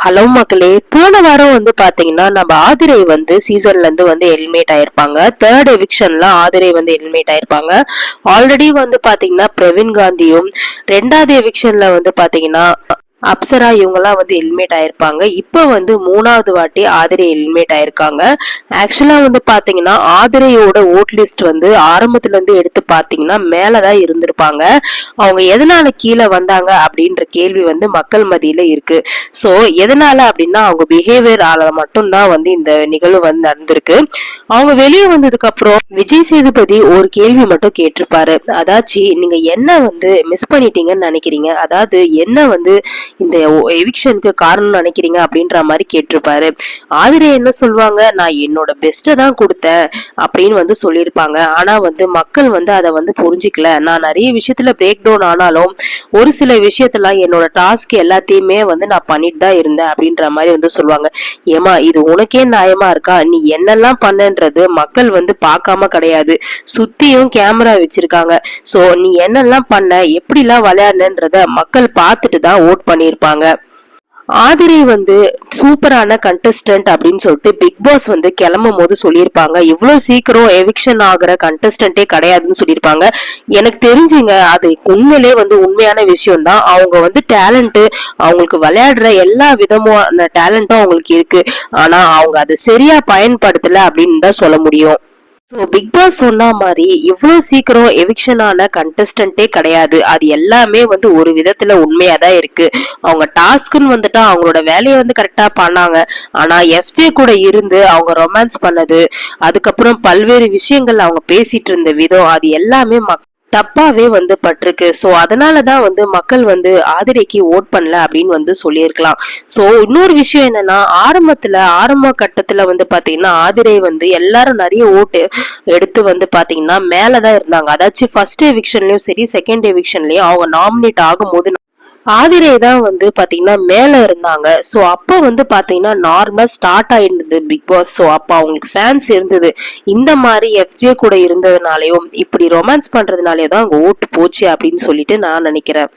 Hello மக்களே, போன வாரம் பாத்தீங்கன்னா நம்ம ஆதிரை சீசன்ல இருந்து எலிமினேட் ஆயிருப்பாங்க. தேர்ட் எவிக்ஷன்ல ஆதிரை எலிமினேட் ஆயிருப்பாங்க. ஆல்ரெடி பாத்தீங்கன்னா பிரவீன் காந்தியும், ரெண்டாவது எவிக்ஷன்ல பாத்தீங்கன்னா அப்சரா இவங்கெல்லாம் எலிமினேட் ஆயிருப்பாங்க. இப்ப மூணாவது வாட்டி ஆதிரை எலிமினேட் ஆயிருக்காங்க. ஆக்சுவலா பாத்தீங்கன்னா ஆதிரையோட ஓட் லிஸ்ட் ஆரம்பத்துல இருந்து எடுத்து பாத்தீங்கன்னா மேலதான் இருந்திருப்பாங்க. அவங்க எதனால கீழே வந்தாங்க அப்படின்ற கேள்வி மக்கள் மத்தியில இருக்கு. சோ எதனால அப்படின்னா அவங்க பிஹேவியர் ஆல மட்டும்தான் இந்த நிகழ்வு நடந்திருக்கு. அவங்க வெளியே வந்ததுக்கு அப்புறம் விஜய் சேதுபதி ஒரு கேள்வி மட்டும் கேட்டிருப்பாரு. அதாச்சு நீங்க என்ன மிஸ் பண்ணிட்டீங்கன்னு நினைக்கிறீங்க, அதாவது என்ன இந்த எவிக்ஷனுக்கு காரணம் நினைக்கிறீங்க அப்படின்ற மாதிரி கேட்டிருப்பாரு. ஆதிரை என்ன சொல்லுவாங்க, நான் என்னோட பெஸ்ட்டை தான் கொடுத்தேன் அப்படின்னு சொல்லியிருப்பாங்க. ஆனா மக்கள் அதை புரிஞ்சுக்கல. நான் நிறைய விஷயத்துல பிரேக் டவுன் ஆனாலும் ஒரு சில விஷயத்தெல்லாம் என்னோட டாஸ்க் எல்லாத்தையுமே நான் பண்ணிட்டு தான் இருந்தேன் அப்படின்ற மாதிரி சொல்லுவாங்க. ஏமா இது உனக்கே நியாயமா இருக்கா? நீ என்னெல்லாம் பண்ணன்றது மக்கள் பார்க்காம கிடையாது, சுத்தியும் கேமரா வச்சிருக்காங்க. சோ நீ என்னெல்லாம் பண்ண, எப்படி எல்லாம் விளையாடுன்றத மக்கள் பார்த்துட்டு தான் ஓட் பண்ணிருப்பாங்க. ஆதிரை சூப்பரான கண்டஸ்டன்ட் அப்படின்னு சொல்லிட்டு பிக் பாஸ் கிளம்பும் போது சொல்லியிருப்பாங்க. இவ்வளவு சீக்கிரம் எவிக்ஷன் ஆகுற கண்டஸ்டன்டே கிடையாதுன்னு சொல்லியிருப்பாங்க. எனக்கு தெரிஞ்சுங்க அது உண்மையிலே உண்மையான விஷயம் தான். அவங்க டேலண்ட், அவங்களுக்கு விளையாடுற எல்லா விதமான டேலண்ட்டும் அவங்களுக்கு இருக்கு. ஆனா அவங்க அதை சரியா பயன்படுத்தல அப்படின்னு தான் சொல்ல முடியும். சோ பிக் பாஸ் சொன்ன மாதிரி இவ்வளவு சீக்கிரம் எவிக்ஷன் ஆன கண்டஸ்டன்டே கிடையாது. அது எல்லாமே ஒரு விதத்துல உண்மையாதான் இருக்கு. அவங்க டாஸ்க்னு அவங்களோட வேலையை கரெக்டா பண்ணாங்க. ஆனா எஃப்ஜே கூட இருந்து அவங்க ரொமான்ஸ் பண்ணது, அதுக்கப்புறம் பல்வேறு விஷயங்கள் அவங்க பேசிட்டு இருந்த விதம், அது எல்லாமே தப்பாவே பட்டிருக்கு. சோ அதனாலதான் மக்கள் ஆதிரைக்கு ஓட் பண்ணல அப்படின்னு சொல்லியிருக்கலாம். சோ இன்னொரு விஷயம் என்னன்னா, ஆரம்ப கட்டத்துல பாத்தீங்கன்னா ஆதிரை எல்லாரும் நிறைய ஓட்டு எடுத்து பாத்தீங்கன்னா மேலதான் இருந்தாங்க. அதாச்சும் ஃபர்ஸ்ட் எவிக்ஷன்லயும் சரி, செகண்ட் எவிக்ஷன்லயும் அவங்க நாமினேட் ஆகும்போது ஆதிரை தான் பாத்தீங்கன்னா மேல இருந்தாங்க. சோ அப்ப பாத்தீங்கன்னா நார்மல் ஸ்டார்ட் ஆயிருந்தது பிக் பாஸ். சோ அப்ப அவங்களுக்கு ஃபேன்ஸ் இருந்தது. இந்த மாதிரி எஃப்ஜே கூட இருந்ததுனாலயும் இப்படி ரொமான்ஸ் பண்றதுனாலயும் தான் அங்க ஓட்டு போச்சு அப்படின்னு சொல்லிட்டு நான் நினைக்கிறேன்.